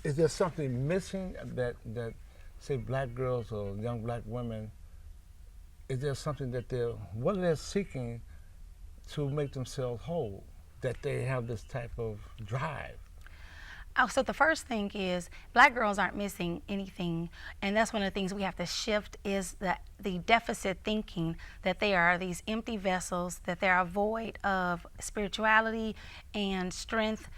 is there something missing that say black girls or young black women, is there something that what are they seeking to make themselves whole, that they have this type of drive? Oh, so the first thing is black girls aren't missing anything, and that's one of the things we have to shift is the deficit thinking that they are these empty vessels, that they are void of spirituality and strength.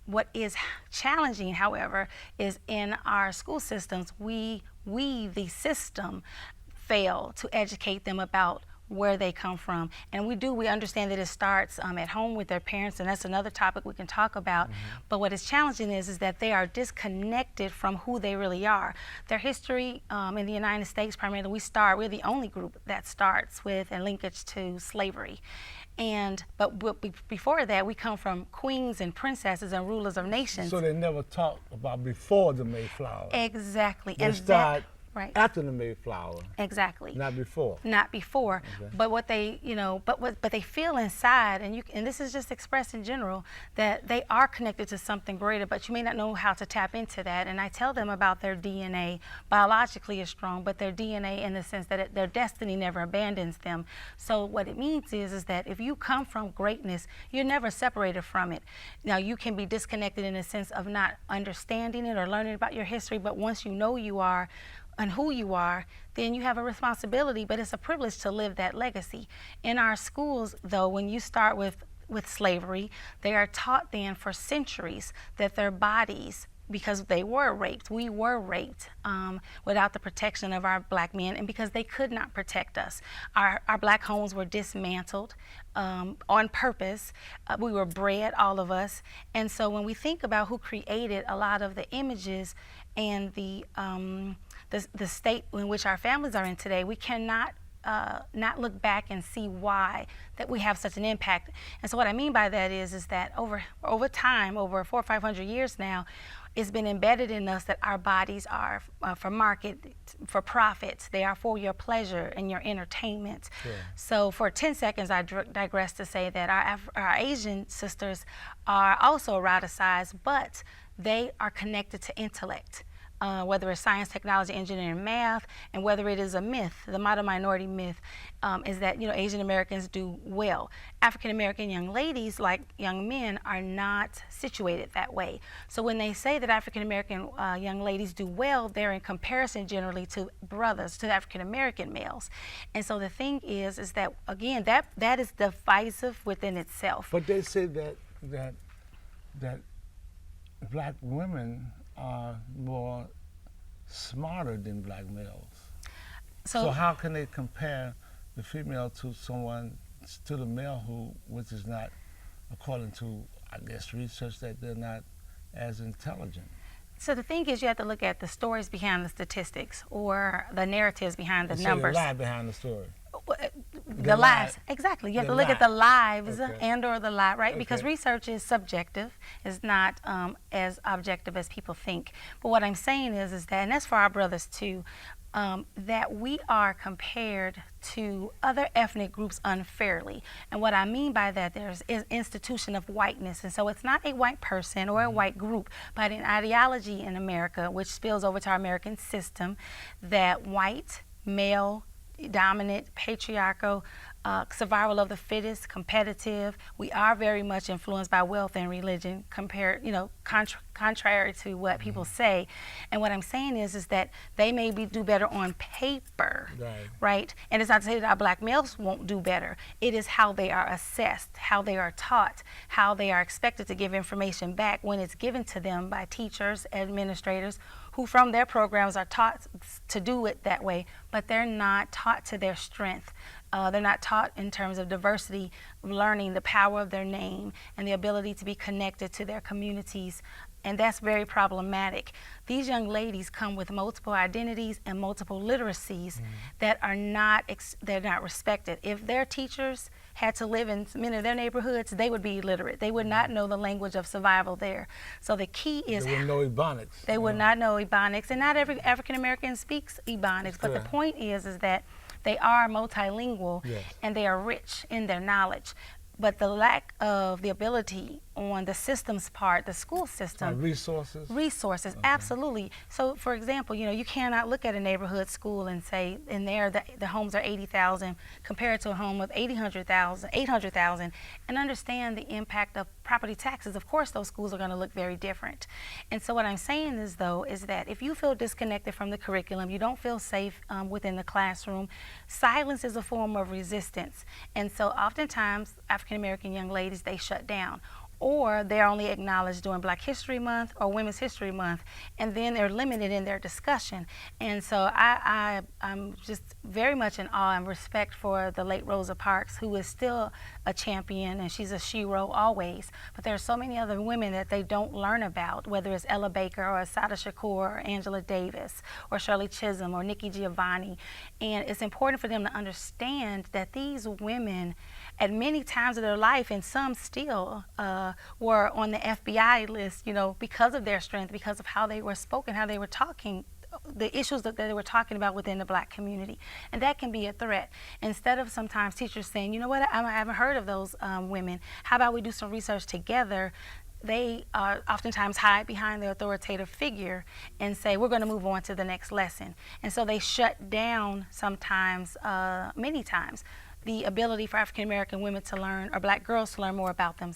What is challenging, however, is in our school systems, we the system, fail to educate them about where they come from. And we understand that it starts at home with their parents, and that's another topic we can talk about. But what is challenging is that they are disconnected from who they really are. Their history in the United States, primarily, we're the only group that starts with a linkage to slavery. But before that, we come from queens and princesses and rulers of nations. So they never talk about before the Mayflower. Exactly. They start right. after the Mayflower. Exactly. Not before. Not before. Okay. But what they, but they feel inside, and this is just expressed in general, that they are connected to something greater, but you may not know how to tap into that. And I tell them about their DNA. Biologically is strong, but their DNA in the sense that their destiny never abandons them. So what it means is that if you come from greatness, you're never separated from it. Now, you can be disconnected in the sense of not understanding it or learning about your history, but once you know you are and who you are, then you have a responsibility, but it's a privilege to live that legacy. In our schools, though, when you start with slavery, they are taught then for centuries that their bodies, because they were raped, we were raped without the protection of our black men, and because they could not protect us. Our black homes were dismantled on purpose. We were bred, all of us. And so when we think about who created a lot of the images and the state in which our families are in today, we cannot not look back and see why that we have such an impact. And so what I mean by that is that over time, over 400 or 500 years now, it's been embedded in us that our bodies are for market, for profits. They are for your pleasure and your entertainment. Yeah. So for 10 seconds, I digress to say that our Asian sisters are also eroticized, but they are connected to intellect. Whether it's science, technology, engineering, math, and whether it is a myth, the model minority myth, is that Asian Americans do well. African American young ladies, like young men, are not situated that way. So when they say that African American young ladies do well, they're in comparison generally to brothers, to African American males. And so the thing is that again, that is divisive within itself. But they say that black women are more smarter than black males. So how can they compare the female to the male which is not, according to, I guess, research, that they're not as intelligent? So the thing is, you have to look at the stories behind the statistics or the narratives behind the numbers. The lie behind the story. The lives, exactly. You have to look at the lives and or the lie, right? Okay. Because research is subjective, it's not as objective as people think. But what I'm saying is that, and that's for our brothers too, that we are compared to other ethnic groups unfairly. And what I mean by that, there's an institution of whiteness. And so it's not a white person or a white group, but an ideology in America, which spills over to our American system, that white, male, dominant, patriarchal, survival of the fittest, competitive. We are very much influenced by wealth and religion, contrary to what people say. And what I'm saying is that they may do better on paper, right? And it's not to say that our black males won't do better. It is how they are assessed, how they are taught, how they are expected to give information back when it's given to them by teachers, administrators, who from their programs are taught to do it that way, but they're not taught to their strength. They're not taught in terms of diversity, learning the power of their name and the ability to be connected to their communities. And that's very problematic. These young ladies come with multiple identities and multiple literacies that are they're not respected. If their teachers had to live in many of their neighborhoods, they would be illiterate. They would not know the language of survival there. So the key is they wouldn't know Ebonics. They would not know Ebonics, and not every African American speaks Ebonics. But the point is that they are multilingual, and they are rich in their knowledge. But the lack of the ability on the systems part, the school system. Resources? Resources, okay. Absolutely. So, for example, you cannot look at a neighborhood school and say, in there, the homes are 80,000 compared to a home with 800,000, and understand the impact of property taxes. Of course, those schools are going to look very different. And so what I'm saying is, though, is that if you feel disconnected from the curriculum, you don't feel safe within the classroom, silence is a form of resistance. And so oftentimes, African American young ladies, they shut down, or they're only acknowledged during Black History Month or Women's History Month, and then they're limited in their discussion. And so I'm just very much in awe and respect for the late Rosa Parks, who is still a champion, and she's a shero always. But there are so many other women that they don't learn about, whether it's Ella Baker or Assata Shakur or Angela Davis or Shirley Chisholm or Nikki Giovanni. And it's important for them to understand that these women, at many times of their life, and some still, were on the FBI list, because of their strength, because of how they were spoken, how they were talking, the issues that they were talking about within the Black community. And that can be a threat. Instead of sometimes teachers saying, you know what, I haven't heard of those women, how about we do some research together? They oftentimes hide behind the authoritative figure and say, we're going to move on to the next lesson. And so they shut down sometimes, many times, the ability for African American women to learn, or Black girls to learn more about themselves.